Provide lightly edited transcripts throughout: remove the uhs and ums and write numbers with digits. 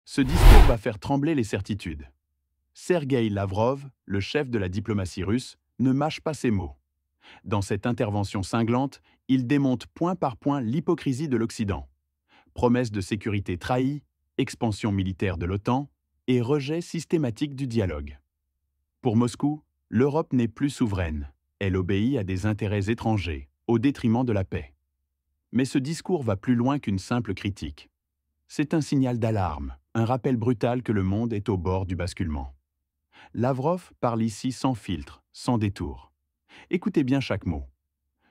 Ce discours va faire trembler les certitudes. Sergueï Lavrov, le chef de la diplomatie russe, ne mâche pas ses mots. Dans cette intervention cinglante, il démonte point par point l'hypocrisie de l'Occident. Promesses de sécurité trahies, expansion militaire de l'OTAN et rejet systématique du dialogue. Pour Moscou, l'Europe n'est plus souveraine. Elle obéit à des intérêts étrangers, au détriment de la paix. Mais ce discours va plus loin qu'une simple critique. C'est un signal d'alarme, un rappel brutal que le monde est au bord du basculement. Lavrov parle ici sans filtre, sans détour. Écoutez bien chaque mot.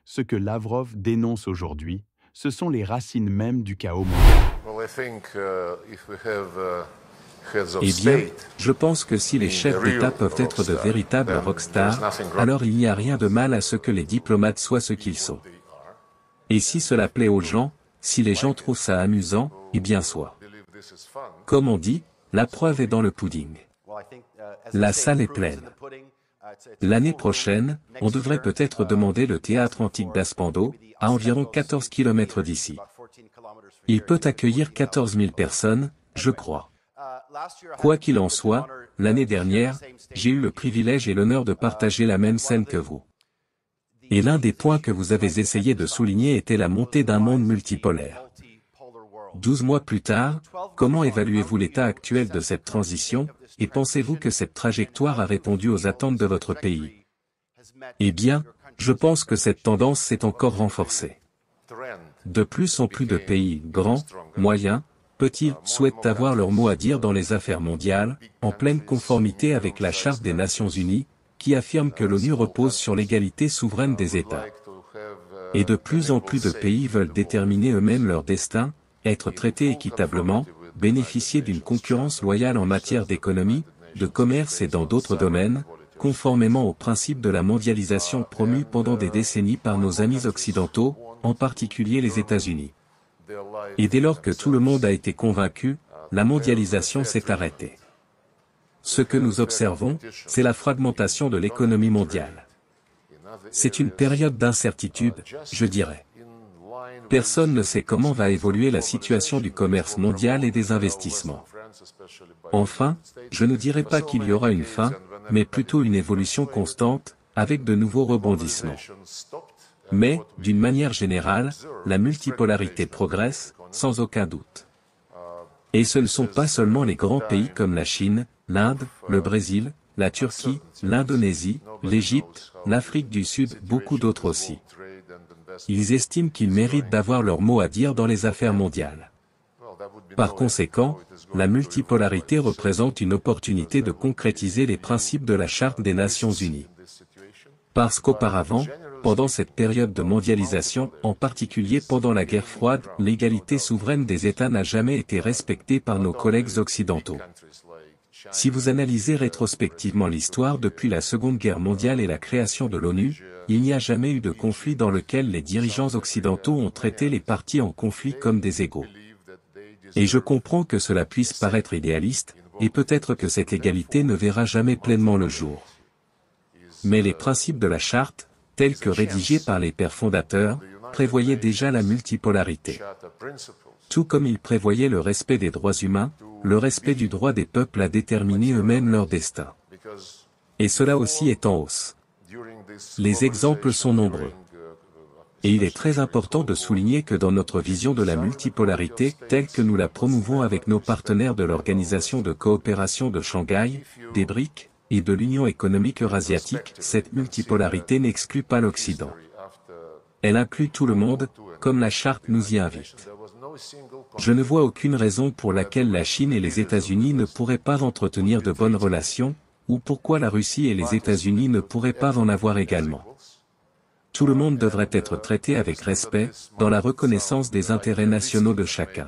Ce que Lavrov dénonce aujourd'hui, ce sont les racines mêmes du chaos mondial. Eh bien, je pense que si les chefs d'État peuvent être de véritables rockstars, alors il n'y a rien de mal à ce que les diplomates soient ce qu'ils sont. Et si cela plaît aux gens, si les gens trouvent ça amusant, eh bien soit. Comme on dit, la preuve est dans le pudding. La salle est pleine. L'année prochaine, on devrait peut-être demander le théâtre antique d'Aspando, à environ 14 km d'ici. Il peut accueillir 14 000 personnes, je crois. Quoi qu'il en soit, l'année dernière, j'ai eu le privilège et l'honneur de partager la même scène que vous. Et l'un des points que vous avez essayé de souligner était la montée d'un monde multipolaire. 12 mois plus tard, comment évaluez-vous l'état actuel de cette transition, et pensez-vous que cette trajectoire a répondu aux attentes de votre pays? Eh bien, je pense que cette tendance s'est encore renforcée. De plus en plus de pays, grands, moyens, petits, souhaitent avoir leur mot à dire dans les affaires mondiales, en pleine conformité avec la Charte des Nations Unies, qui affirme que l'ONU repose sur l'égalité souveraine des États. Et de plus en plus de pays veulent déterminer eux-mêmes leur destin, être traités équitablement, bénéficier d'une concurrence loyale en matière d'économie, de commerce et dans d'autres domaines, conformément aux principes de la mondialisation promus pendant des décennies par nos amis occidentaux, en particulier les États-Unis. Et dès lors que tout le monde a été convaincu, la mondialisation s'est arrêtée. Ce que nous observons, c'est la fragmentation de l'économie mondiale. C'est une période d'incertitude, je dirais. Personne ne sait comment va évoluer la situation du commerce mondial et des investissements. Enfin, je ne dirais pas qu'il y aura une fin, mais plutôt une évolution constante, avec de nouveaux rebondissements. Mais, d'une manière générale, la multipolarité progresse, sans aucun doute. Et ce ne sont pas seulement les grands pays comme la Chine, l'Inde, le Brésil, la Turquie, l'Indonésie, l'Égypte, l'Afrique du Sud, beaucoup d'autres aussi. Ils estiment qu'ils méritent d'avoir leur mot à dire dans les affaires mondiales. Par conséquent, la multipolarité représente une opportunité de concrétiser les principes de la Charte des Nations Unies. Parce qu'auparavant, pendant cette période de mondialisation, en particulier pendant la guerre froide, l'égalité souveraine des États n'a jamais été respectée par nos collègues occidentaux. Si vous analysez rétrospectivement l'histoire depuis la Seconde Guerre mondiale et la création de l'ONU, il n'y a jamais eu de conflit dans lequel les dirigeants occidentaux ont traité les parties en conflit comme des égaux. Et je comprends que cela puisse paraître idéaliste, et peut-être que cette égalité ne verra jamais pleinement le jour. Mais les principes de la Charte, tels que rédigés par les pères fondateurs, prévoyaient déjà la multipolarité. Tout comme ils prévoyaient le respect des droits humains, le respect du droit des peuples à déterminer eux-mêmes leur destin. Et cela aussi est en hausse. Les exemples sont nombreux. Et il est très important de souligner que dans notre vision de la multipolarité, telle que nous la promouvons avec nos partenaires de l'Organisation de coopération de Shanghai, des BRIC, et de l'Union économique eurasiatique, cette multipolarité n'exclut pas l'Occident. Elle inclut tout le monde, comme la Charte nous y invite. Je ne vois aucune raison pour laquelle la Chine et les États-Unis ne pourraient pas entretenir de bonnes relations, ou pourquoi la Russie et les États-Unis ne pourraient pas en avoir également. Tout le monde devrait être traité avec respect, dans la reconnaissance des intérêts nationaux de chacun.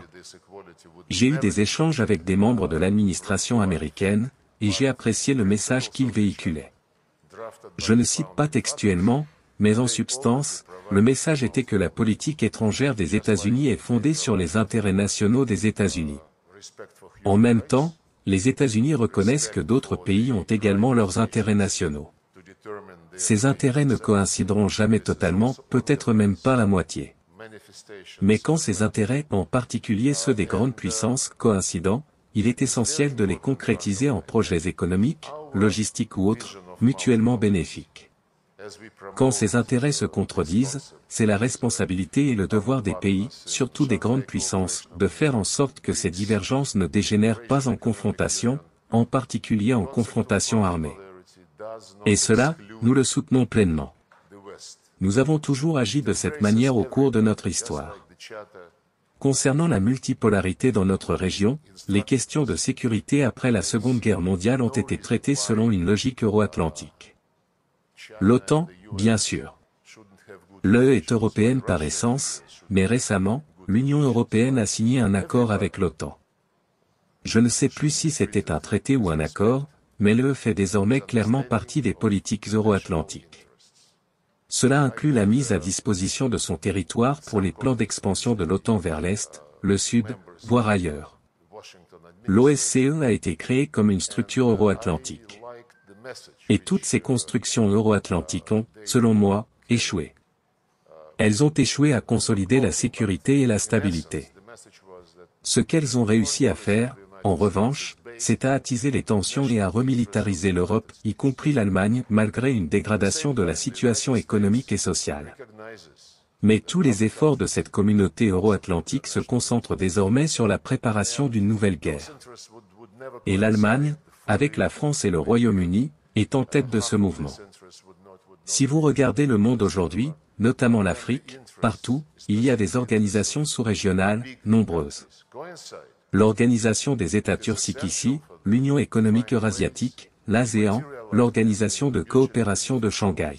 J'ai eu des échanges avec des membres de l'administration américaine, et j'ai apprécié le message qu'ils véhiculaient. Je ne cite pas textuellement, mais en substance, le message était que la politique étrangère des États-Unis est fondée sur les intérêts nationaux des États-Unis. En même temps, les États-Unis reconnaissent que d'autres pays ont également leurs intérêts nationaux. Ces intérêts ne coïncideront jamais totalement, peut-être même pas la moitié. Mais quand ces intérêts, en particulier ceux des grandes puissances, coïncident, il est essentiel de les concrétiser en projets économiques, logistiques ou autres, mutuellement bénéfiques. Quand ces intérêts se contredisent, c'est la responsabilité et le devoir des pays, surtout des grandes puissances, de faire en sorte que ces divergences ne dégénèrent pas en confrontation, en particulier en confrontation armée. Et cela, nous le soutenons pleinement. Nous avons toujours agi de cette manière au cours de notre histoire. Concernant la multipolarité dans notre région, les questions de sécurité après la Seconde Guerre mondiale ont été traitées selon une logique euro-atlantique. L'OTAN, bien sûr. L'UE est européenne par essence, mais récemment, l'Union européenne a signé un accord avec l'OTAN. Je ne sais plus si c'était un traité ou un accord, mais l'UE fait désormais clairement partie des politiques euro-atlantiques. Cela inclut la mise à disposition de son territoire pour les plans d'expansion de l'OTAN vers l'Est, le Sud, voire ailleurs. L'OSCE a été créée comme une structure euro-atlantique. Et toutes ces constructions euro-atlantiques ont, selon moi, échoué. Elles ont échoué à consolider la sécurité et la stabilité. Ce qu'elles ont réussi à faire, en revanche, c'est à attiser les tensions et à remilitariser l'Europe, y compris l'Allemagne, malgré une dégradation de la situation économique et sociale. Mais tous les efforts de cette communauté euro-atlantique se concentrent désormais sur la préparation d'une nouvelle guerre. Et l'Allemagne, avec la France et le Royaume-Uni, est en tête de ce mouvement. Si vous regardez le monde aujourd'hui, notamment l'Afrique, partout, il y a des organisations sous-régionales, nombreuses. L'Organisation des États turcs ici, l'Union économique eurasiatique, l'ASEAN, l'Organisation de coopération de Shanghai.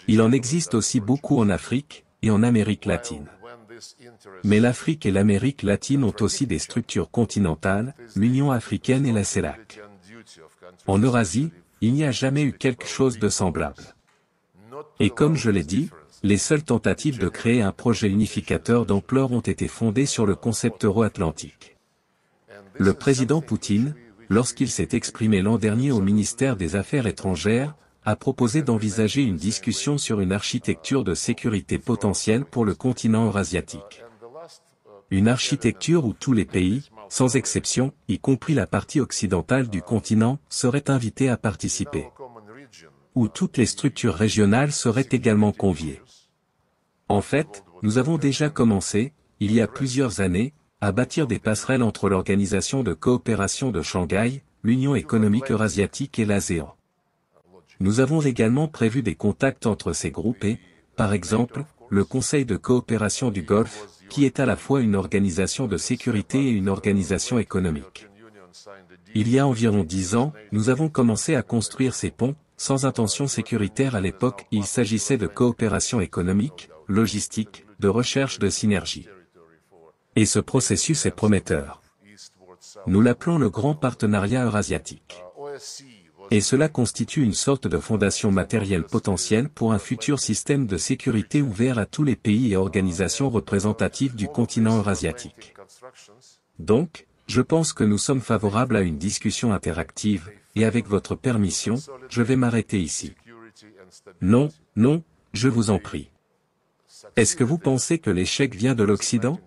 Il en existe aussi beaucoup en Afrique, et en Amérique latine. Mais l'Afrique et l'Amérique latine ont aussi des structures continentales, l'Union africaine et la CELAC. En Eurasie, il n'y a jamais eu quelque chose de semblable. Et comme je l'ai dit, les seules tentatives de créer un projet unificateur d'ampleur ont été fondées sur le concept euro-atlantique. Le président Poutine, lorsqu'il s'est exprimé l'an dernier au ministère des Affaires étrangères, a proposé d'envisager une discussion sur une architecture de sécurité potentielle pour le continent eurasiatique. Une architecture où tous les pays, sans exception, y compris la partie occidentale du continent, seraient invités à participer. Où toutes les structures régionales seraient également conviées. En fait, nous avons déjà commencé, il y a plusieurs années, à bâtir des passerelles entre l'Organisation de coopération de Shanghai, l'Union économique eurasiatique et l'ASEAN. Nous avons également prévu des contacts entre ces groupes et, par exemple, le Conseil de coopération du Golfe, qui est à la fois une organisation de sécurité et une organisation économique. Il y a environ 10 ans, nous avons commencé à construire ces ponts, sans intention sécuritaire à l'époque, il s'agissait de coopération économique, logistique, de recherche de synergie. Et ce processus est prometteur. Nous l'appelons le Grand Partenariat Eurasiatique. Et cela constitue une sorte de fondation matérielle potentielle pour un futur système de sécurité ouvert à tous les pays et organisations représentatives du continent eurasiatique. Donc, je pense que nous sommes favorables à une discussion interactive, et avec votre permission, je vais m'arrêter ici. Non, non, je vous en prie. Est-ce que vous pensez que l'échec vient de l'Occident ?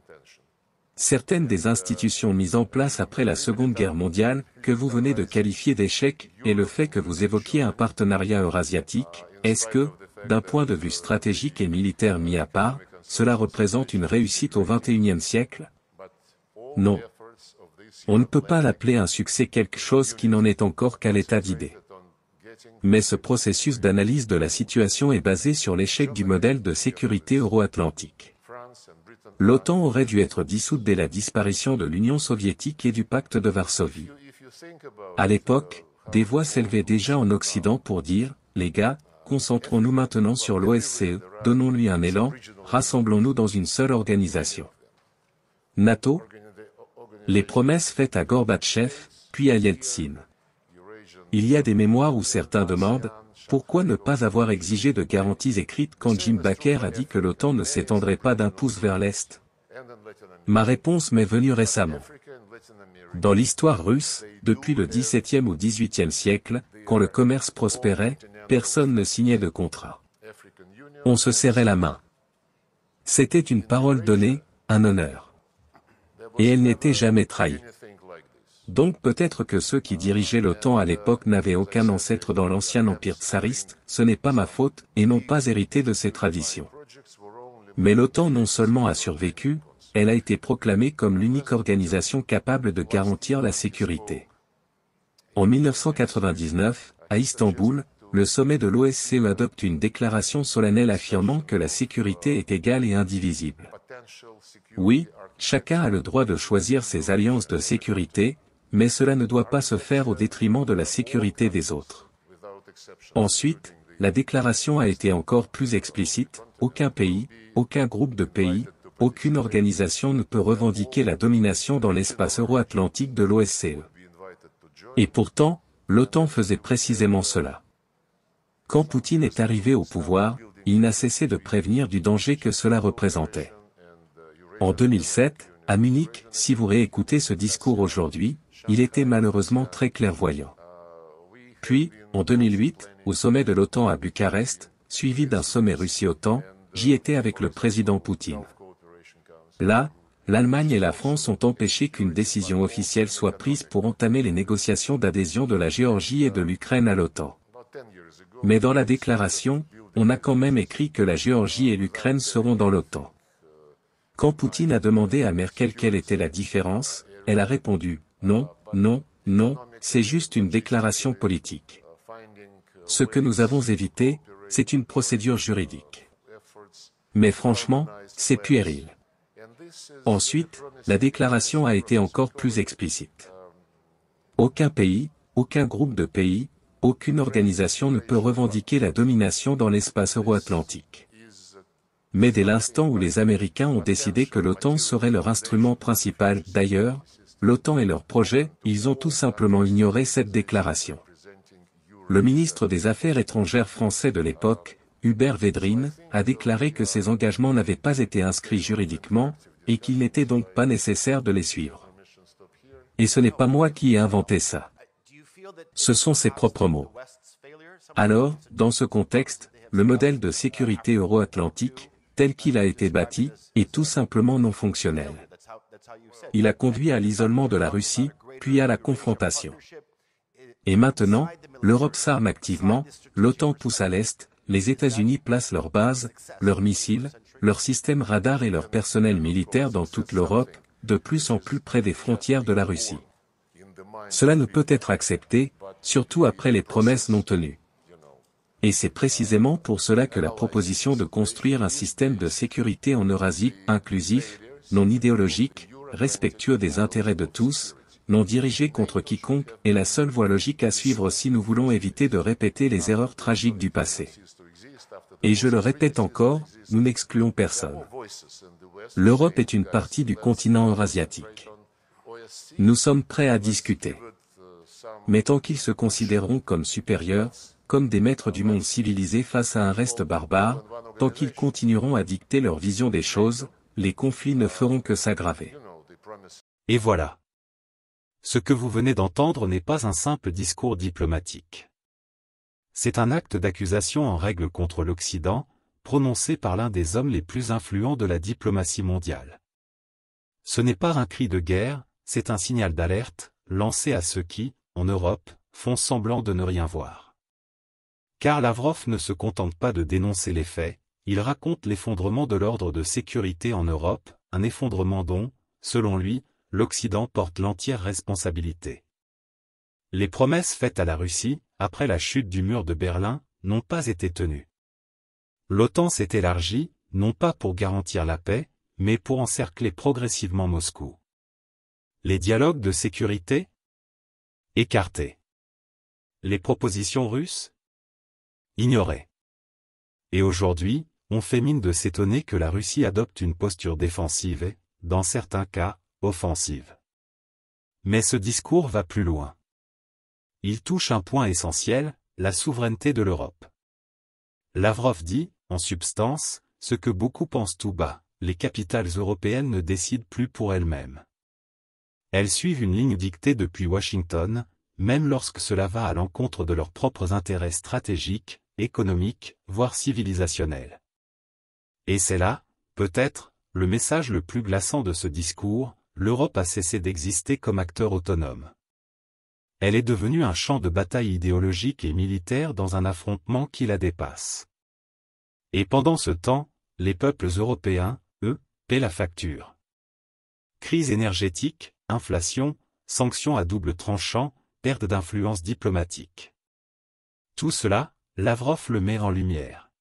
Certaines des institutions mises en place après la Seconde Guerre mondiale, que vous venez de qualifier d'échec, et le fait que vous évoquiez un partenariat eurasiatique, est-ce que, d'un point de vue stratégique et militaire mis à part, cela représente une réussite au XXIe siècle ? Non. On ne peut pas l'appeler un succès quelque chose qui n'en est encore qu'à l'état d'idée. Mais ce processus d'analyse de la situation est basé sur l'échec du modèle de sécurité euro-atlantique. L'OTAN aurait dû être dissoute dès la disparition de l'Union soviétique et du pacte de Varsovie. À l'époque, des voix s'élevaient déjà en Occident pour dire, les gars, concentrons-nous maintenant sur l'OSCE, donnons-lui un élan, rassemblons-nous dans une seule organisation. NATO ? Les promesses faites à Gorbatchev, puis à Yeltsin. Il y a des mémoires où certains demandent, pourquoi ne pas avoir exigé de garanties écrites quand Jim Baker a dit que l'OTAN ne s'étendrait pas d'un pouce vers l'Est ? Ma réponse m'est venue récemment. Dans l'histoire russe, depuis le XVIIe ou XVIIIe siècle, quand le commerce prospérait, personne ne signait de contrat. On se serrait la main. C'était une parole donnée, un honneur. Et elle n'était jamais trahie. Donc peut-être que ceux qui dirigeaient l'OTAN à l'époque n'avaient aucun ancêtre dans l'ancien empire tsariste, ce n'est pas ma faute, et n'ont pas hérité de ces traditions. Mais l'OTAN non seulement a survécu, elle a été proclamée comme l'unique organisation capable de garantir la sécurité. En 1999, à Istanbul, le sommet de l'OSCE adopte une déclaration solennelle affirmant que la sécurité est égale et indivisible. Oui, chacun a le droit de choisir ses alliances de sécurité, mais cela ne doit pas se faire au détriment de la sécurité des autres. Ensuite, la déclaration a été encore plus explicite, aucun pays, aucun groupe de pays, aucune organisation ne peut revendiquer la domination dans l'espace euro-atlantique de l'OSCE. Et pourtant, l'OTAN faisait précisément cela. Quand Poutine est arrivé au pouvoir, il n'a cessé de prévenir du danger que cela représentait. En 2007, à Munich, si vous réécoutez ce discours aujourd'hui, il était malheureusement très clairvoyant. Puis, en 2008, au sommet de l'OTAN à Bucarest, suivi d'un sommet Russie-OTAN, j'y étais avec le président Poutine. Là, l'Allemagne et la France ont empêché qu'une décision officielle soit prise pour entamer les négociations d'adhésion de la Géorgie et de l'Ukraine à l'OTAN. Mais dans la déclaration, on a quand même écrit que la Géorgie et l'Ukraine seront dans l'OTAN. Quand Poutine a demandé à Merkel quelle était la différence, elle a répondu « Non, non, non, c'est juste une déclaration politique. Ce que nous avons évité, c'est une procédure juridique. » Mais franchement, c'est puéril. Ensuite, la déclaration a été encore plus explicite. Aucun pays, aucun groupe de pays, aucune organisation ne peut revendiquer la domination dans l'espace euro-atlantique. Mais dès l'instant où les Américains ont décidé que l'OTAN serait leur instrument principal, d'ailleurs, l'OTAN et leur projet, ils ont tout simplement ignoré cette déclaration. Le ministre des Affaires étrangères français de l'époque, Hubert Védrine, a déclaré que ces engagements n'avaient pas été inscrits juridiquement, et qu'il n'était donc pas nécessaire de les suivre. Et ce n'est pas moi qui ai inventé ça. Ce sont ses propres mots. Alors, dans ce contexte, le modèle de sécurité euro-atlantique, tel qu'il a été bâti, est tout simplement non fonctionnel. Il a conduit à l'isolement de la Russie, puis à la confrontation. Et maintenant, l'Europe s'arme activement, l'OTAN pousse à l'Est, les États-Unis placent leurs bases, leurs missiles, leurs systèmes radars et leur personnel militaire dans toute l'Europe, de plus en plus près des frontières de la Russie. Cela ne peut être accepté, surtout après les promesses non tenues. Et c'est précisément pour cela que la proposition de construire un système de sécurité en Eurasie, inclusif, non idéologique, respectueux des intérêts de tous, non dirigé contre quiconque, est la seule voie logique à suivre si nous voulons éviter de répéter les erreurs tragiques du passé. Et je le répète encore, nous n'excluons personne. L'Europe est une partie du continent eurasiatique. Nous sommes prêts à discuter. Mais tant qu'ils se considéreront comme supérieurs, comme des maîtres du monde civilisé face à un reste barbare, tant qu'ils continueront à dicter leur vision des choses, les conflits ne feront que s'aggraver. Et voilà. Ce que vous venez d'entendre n'est pas un simple discours diplomatique. C'est un acte d'accusation en règle contre l'Occident, prononcé par l'un des hommes les plus influents de la diplomatie mondiale. Ce n'est pas un cri de guerre, c'est un signal d'alerte, lancé à ceux qui, en Europe, font semblant de ne rien voir. Car Lavrov ne se contente pas de dénoncer les faits, il raconte l'effondrement de l'ordre de sécurité en Europe, un effondrement dont, selon lui, l'Occident porte l'entière responsabilité. Les promesses faites à la Russie, après la chute du mur de Berlin, n'ont pas été tenues. L'OTAN s'est élargie, non pas pour garantir la paix, mais pour encercler progressivement Moscou. Les dialogues de sécurité? Écartés. Les propositions russes? Ignorées. Et aujourd'hui, on fait mine de s'étonner que la Russie adopte une posture défensive et, dans certains cas, offensive. Mais ce discours va plus loin. Il touche un point essentiel, la souveraineté de l'Europe. Lavrov dit, en substance, ce que beaucoup pensent tout bas, les capitales européennes ne décident plus pour elles-mêmes. Elles suivent une ligne dictée depuis Washington, même lorsque cela va à l'encontre de leurs propres intérêts stratégiques, économiques, voire civilisationnels. Et c'est là, peut-être, le message le plus glaçant de ce discours, l'Europe a cessé d'exister comme acteur autonome. Elle est devenue un champ de bataille idéologique et militaire dans un affrontement qui la dépasse. Et pendant ce temps, les peuples européens, eux, paient la facture. Crise énergétique, inflation, sanctions à double tranchant, perte d'influence diplomatique. Tout cela, Lavrov le met en lumière.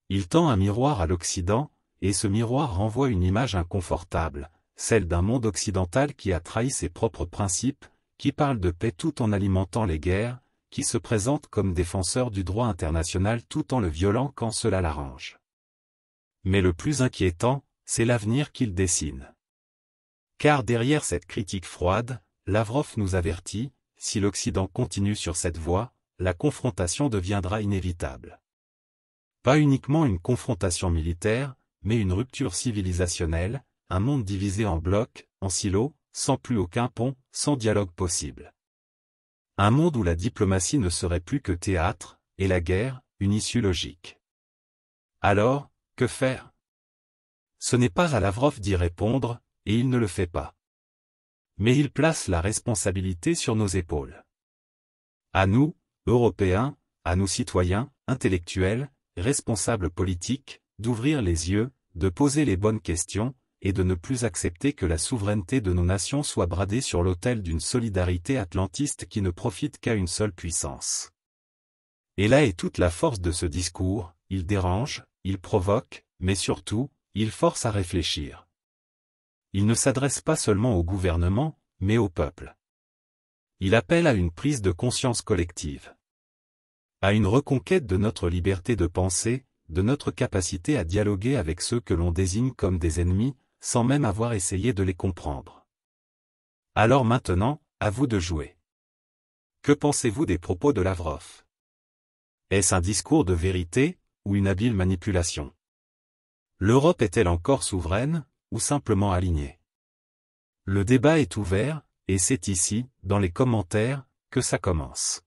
Il tend un miroir à l'Occident, et ce miroir renvoie une image inconfortable, celle d'un monde occidental qui a trahi ses propres principes, qui parle de paix tout en alimentant les guerres, qui se présente comme défenseur du droit international tout en le violant quand cela l'arrange. Mais le plus inquiétant, c'est l'avenir qu'il dessine. Car derrière cette critique froide, Lavrov nous avertit, si l'Occident continue sur cette voie, la confrontation deviendra inévitable. Pas uniquement une confrontation militaire, mais une rupture civilisationnelle, un monde divisé en blocs, en silos, sans plus aucun pont, sans dialogue possible. Un monde où la diplomatie ne serait plus que théâtre, et la guerre, une issue logique. Alors, que faire? Ce n'est pas à Lavrov d'y répondre, et il ne le fait pas. Mais il place la responsabilité sur nos épaules. À nous, Européens, à nous citoyens, intellectuels, responsables politiques, d'ouvrir les yeux, de poser les bonnes questions, et de ne plus accepter que la souveraineté de nos nations soit bradée sur l'autel d'une solidarité atlantiste qui ne profite qu'à une seule puissance. Et là est toute la force de ce discours, il dérange, il provoque, mais surtout, il force à réfléchir. Il ne s'adresse pas seulement au gouvernement, mais au peuple. Il appelle à une prise de conscience collective. À une reconquête de notre liberté de penser, de notre capacité à dialoguer avec ceux que l'on désigne comme des ennemis, sans même avoir essayé de les comprendre. Alors maintenant, à vous de jouer. Que pensez-vous des propos de Lavrov? Est-ce un discours de vérité, ou une habile manipulation? L'Europe est-elle encore souveraine, ou simplement alignée? Le débat est ouvert, et c'est ici, dans les commentaires, que ça commence.